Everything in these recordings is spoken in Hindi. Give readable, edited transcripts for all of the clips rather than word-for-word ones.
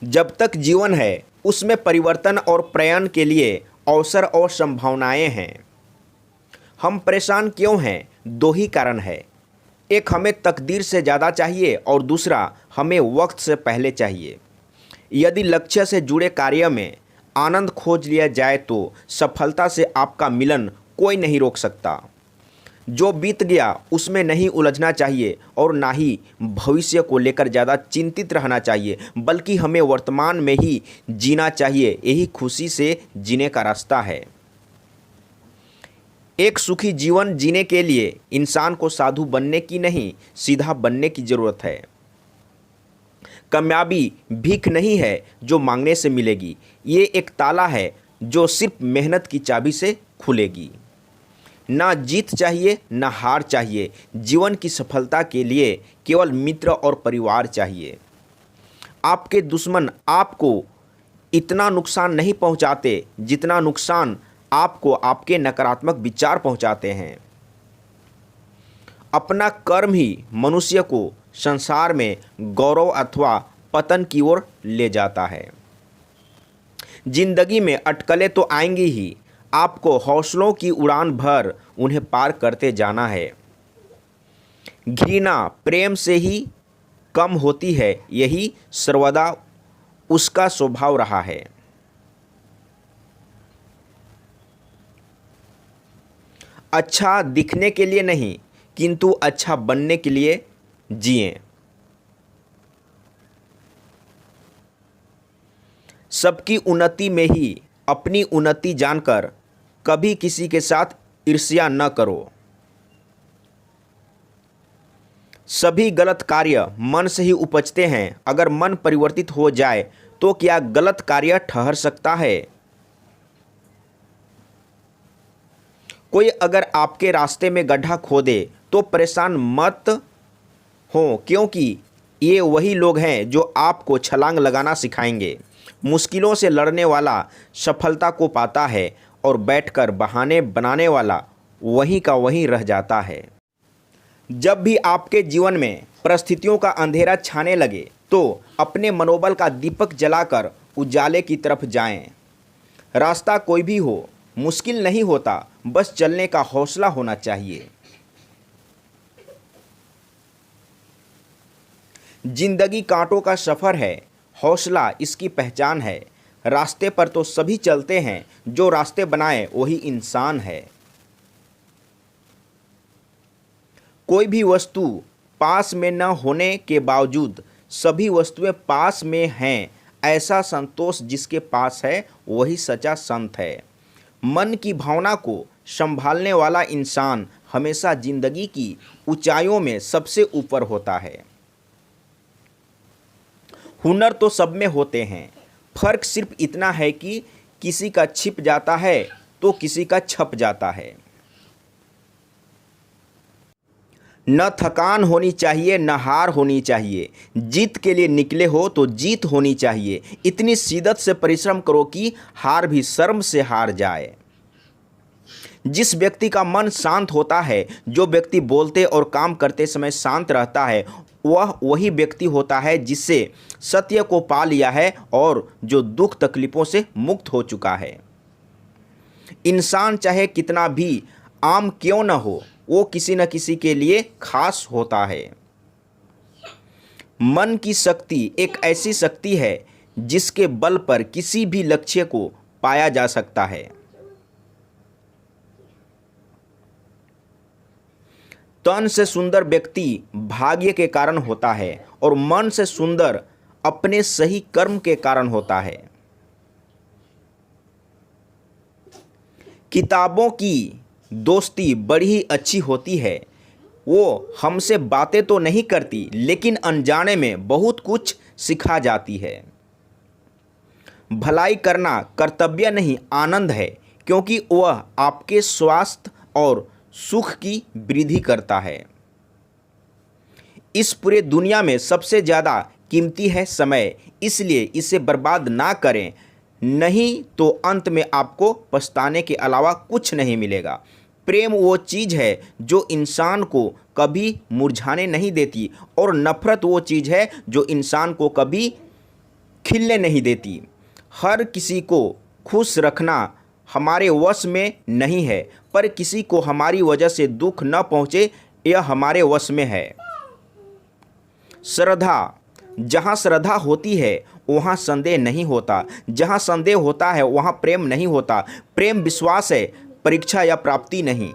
जब तक जीवन है उसमें परिवर्तन और प्रयाण के लिए अवसर और संभावनाएं हैं। हम परेशान क्यों हैं? दो ही कारण है। एक, हमें तकदीर से ज़्यादा चाहिए और दूसरा, हमें वक्त से पहले चाहिए। यदि लक्ष्य से जुड़े कार्य में आनंद खोज लिया जाए तो सफलता से आपका मिलन कोई नहीं रोक सकता। जो बीत गया उसमें नहीं उलझना चाहिए और ना ही भविष्य को लेकर ज़्यादा चिंतित रहना चाहिए, बल्कि हमें वर्तमान में ही जीना चाहिए। यही खुशी से जीने का रास्ता है। एक सुखी जीवन जीने के लिए इंसान को साधु बनने की नहीं, सीधा बनने की ज़रूरत है। कामयाबी भीख नहीं है जो मांगने से मिलेगी, ये एक ताला है जो सिर्फ मेहनत की चाबी से खुलेगी। ना जीत चाहिए ना हार चाहिए। जीवन की सफलता के लिए केवल मित्र और परिवार चाहिए। आपके दुश्मन आपको इतना नुकसान नहीं पहुंचाते जितना नुकसान आपको आपके नकारात्मक विचार पहुंचाते हैं। अपना कर्म ही मनुष्य को संसार में गौरव अथवा पतन की ओर ले जाता है। जिंदगी में अटकलें तो आएंगी ही, आपको हौसलों की उड़ान भर उन्हें पार करते जाना है। घृणा प्रेम से ही कम होती है, यही सर्वदा उसका स्वभाव रहा है। अच्छा दिखने के लिए नहीं, किंतु अच्छा बनने के लिए जिएं। सबकी उन्नति में ही अपनी उन्नति जानकर कभी किसी के साथ ईर्ष्या न करो। सभी गलत कार्य मन से ही उपजते हैं। अगर मन परिवर्तित हो जाए तो क्या गलत कार्य ठहर सकता है? कोई अगर आपके रास्ते में गड्ढा खोदे तो परेशान मत हो, क्योंकि ये वही लोग हैं जो आपको छलांग लगाना सिखाएंगे। मुश्किलों से लड़ने वाला सफलता को पाता है और बैठकर बहाने बनाने वाला वहीं का वहीं रह जाता है। जब भी आपके जीवन में परिस्थितियों का अंधेरा छाने लगे तो अपने मनोबल का दीपक जलाकर उजाले की तरफ जाएं। रास्ता कोई भी हो, मुश्किल नहीं होता, बस चलने का हौसला होना चाहिए। जिंदगी कांटों का सफ़र है, हौसला इसकी पहचान है। रास्ते पर तो सभी चलते हैं, जो रास्ते बनाए वही इंसान है। कोई भी वस्तु पास में न होने के बावजूद सभी वस्तुएं पास में हैं, ऐसा संतोष जिसके पास है वही सच्चा संत है। मन की भावना को संभालने वाला इंसान हमेशा जिंदगी की ऊंचाइयों में सबसे ऊपर होता है। हुनर तो सब में होते हैं, फर्क सिर्फ इतना है कि किसी का छिप जाता है तो किसी का छप जाता है। न थकान होनी चाहिए न हार होनी चाहिए। जीत के लिए निकले हो तो जीत होनी चाहिए। इतनी शिद्दत से परिश्रम करो कि हार भी शर्म से हार जाए। जिस व्यक्ति का मन शांत होता है, जो व्यक्ति बोलते और काम करते समय शांत रहता है, वह वही व्यक्ति होता है जिससे सत्य को पा लिया है और जो दुख तकलीफों से मुक्त हो चुका है। इंसान चाहे कितना भी आम क्यों न हो, वो किसी न किसी के लिए खास होता है। मन की शक्ति एक ऐसी शक्ति है जिसके बल पर किसी भी लक्ष्य को पाया जा सकता है। तन से सुंदर व्यक्ति भाग्य के कारण होता है और मन से सुंदर अपने सही कर्म के कारण होता है। किताबों की दोस्ती बड़ी ही अच्छी होती है। वो हमसे बातें तो नहीं करती, लेकिन अनजाने में बहुत कुछ सिखा जाती है। भलाई करना कर्तव्य नहीं, आनंद है, क्योंकि वह आपके स्वास्थ्य और सुख की वृद्धि करता है। इस पूरे दुनिया में सबसे ज़्यादा कीमती है समय, इसलिए इसे बर्बाद ना करें, नहीं तो अंत में आपको पछताने के अलावा कुछ नहीं मिलेगा। प्रेम वो चीज़ है जो इंसान को कभी मुरझाने नहीं देती और नफ़रत वो चीज़ है जो इंसान को कभी खिलने नहीं देती। हर किसी को खुश रखना हमारे वश में नहीं है, पर किसी को हमारी वजह से दुख न पहुँचे यह हमारे वश में है। श्रद्धा, जहाँ श्रद्धा होती है वहाँ संदेह नहीं होता, जहाँ संदेह होता है वहाँ प्रेम नहीं होता। प्रेम विश्वास है, परीक्षा या प्राप्ति नहीं।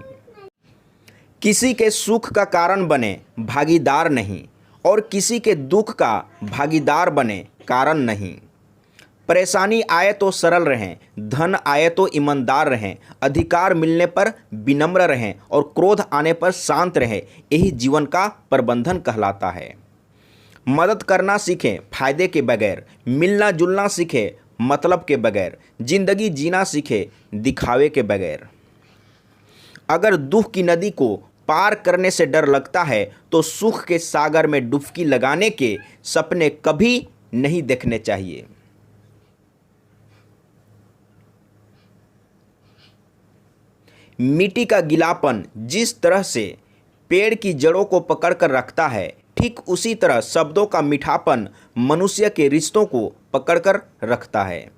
किसी के सुख का कारण बने, भागीदार नहीं, और किसी के दुख का भागीदार बने, कारण नहीं। परेशानी आए तो सरल रहें, धन आए तो ईमानदार रहें, अधिकार मिलने पर विनम्र रहें और क्रोध आने पर शांत रहें। यही जीवन का प्रबंधन कहलाता है। मदद करना सीखें फायदे के बगैर, मिलना जुलना सीखें मतलब के बगैर, जिंदगी जीना सीखें दिखावे के बगैर। अगर दुख की नदी को पार करने से डर लगता है तो सुख के सागर में डुबकी लगाने के सपने कभी नहीं देखने चाहिए। मिट्टी का गीलापन जिस तरह से पेड़ की जड़ों को पकड़कर रखता है, ठीक उसी तरह शब्दों का मीठापन मनुष्य के रिश्तों को पकड़कर रखता है।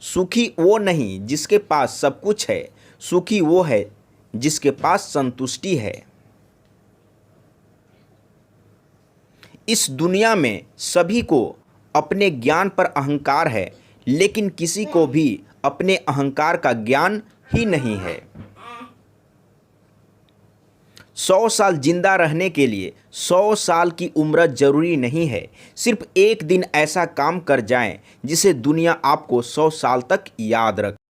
सुखी वो नहीं जिसके पास सब कुछ है, सुखी वो है जिसके पास संतुष्टि है। इस दुनिया में सभी को अपने ज्ञान पर अहंकार है, लेकिन किसी को भी अपने अहंकार का ज्ञान ही नहीं है। 100 साल जिंदा रहने के लिए 100 साल की उम्र जरूरी नहीं है। सिर्फ एक दिन ऐसा काम कर जाएं जिसे दुनिया आपको 100 साल तक याद रखे।